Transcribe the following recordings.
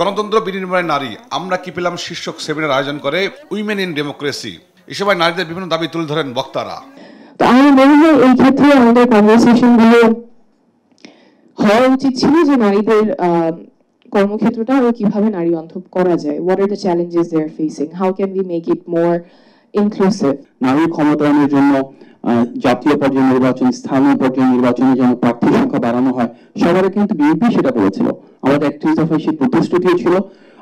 গণতন্ত্র বিনির্মাণে নারী আমরা কি পেলাম শীর্ষক সেমিনার আয়োজন করে উইমেন ইন ডেমোক্রেসি। এ সময় নারীদের বিভিন্ন দাবি তুলে ধরেন বক্তারা। আমার মনে হয় এই ক্ষেত্রে আমাদের কনভারসেশন গুলো হওয়া উচিত ছিল যে নারীদের কর্মক্ষেত্রটা আরো কিভাবে নারী বান্ধব করা যায়, what are the challenges they are facing, how can we make it more inclusive. নারী ক্ষমতায়নের জন্য জাতীয় পর্যায়ে নির্বাচন, স্থানীয় পর্যায়ে নির্বাচনে যেন প্রার্থীর সংখ্যা বাড়ানো হয়, সবারই কিন্তু বিএনপি সেটা বলেছিল। আমাদের 31 দফায় সেই প্রতিশ্রুতিও ছিল।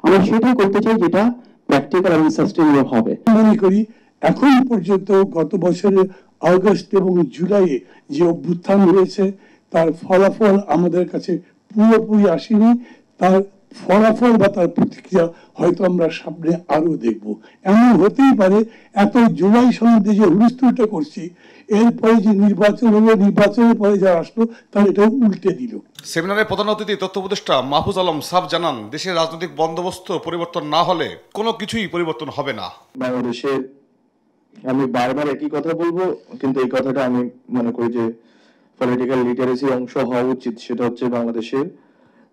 আমরা সেটাই করতে চাই যেটা প্র্যাকটিক্যাল এবং সাস্টেইনেবল হবে। মনে করি এখন পর্যন্ত গত বছরের আগস্ট এবং জুলাইয়ে যে অভ্যুত্থান হয়েছে তার ফলাফল আমাদের কাছে পুরোপুরি আসেনি। তার ফলাফল বা তার প্রতিক্রিয়া হয়তো আমরা সামনে আরো দেখব। এমন হতেই পারে এত জুলাই সনদে যে হুলস্থুলটা করছি, এরপরে যে নির্বাচন হলো, নির্বাচনের পরে যা আসলো তার এটাও উল্টে দিল। সেমিনারে প্রধান অতিথি তথ্য উপদেষ্টা মাহফুজ আলম সাফ জানান, দেশের রাজনৈতিক বন্দোবস্ত পরিবর্তন না হলে কোনো কিছুই পরিবর্তন হবে না। বাংলাদেশে আমি বারবার একই কথা বলবো, কিন্তু এই কথাটা আমি মনে করি যে পলিটিক্যাল লিটারেসি অংশ হওয়া উচিত। সেটা হচ্ছে বাংলাদেশের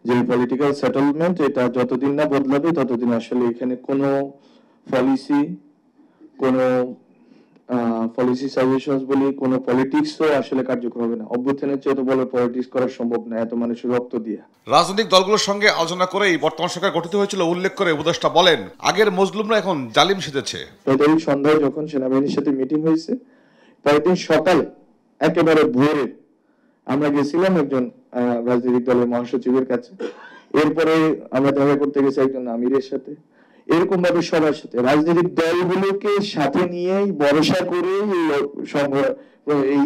যে পলিটিক্যাল সেটেলমেন্ট, এটা যতদিন না বদলাবে ততদিন আসলে এখানে কোনো পলিসি সাজেশনস বলি, কোনো পলিটিক্সও আসলে কার্যকর হবে না। অভ্যুত্থানের চেয়ে তো বলে পলিটিক্স করা সম্ভব না এত মানুষের রক্ত দিয়ে। রাজনৈতিক দলগুলোর সঙ্গে আলোচনা করেই বর্তমান সরকার গঠিত হয়েছিল উল্লেখ করে উপদেষ্টা বলেন, আগের মজলুমরা এখন জালিম সেজেছে। 5 তারিখ সন্ধ্যায় যখন সেনাবাহিনীর সাথে মিটিং হয়েছে, পরের দিন সকালে একেবারে ভোরে আমরা গেছিলাম একজন রাজনৈতিক দলের মহাসচিবের কাছে। এরপরে আমরা দেখা করতে গেছি একজন আমিরের সাথে। এরকম ভাবে সবার সাথে রাজনৈতিক দলগুলোকে সাথে নিয়েই ভরসা করে এই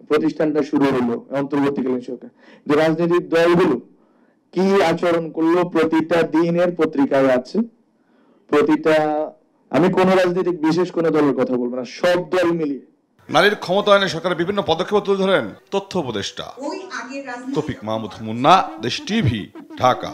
প্রতিষ্ঠানটা শুরু হলো অন্তর্বর্তীকালীন সরকার। যে রাজনৈতিক দলগুলো কি আচরণ করলো প্রতিটা দিনের পত্রিকায় আছে। আমি কোন রাজনৈতিক বিশেষ কোন দলের কথা বলবো না, সব দল মিলিয়ে নারীর ক্ষমতায়নে সরকারের বিভিন্ন পদক্ষেপ তুলে ধরেন তথ্য উপদেষ্টা। তৌফিক মাহমুদ মুন্না, দেশ টিভি, ঢাকা।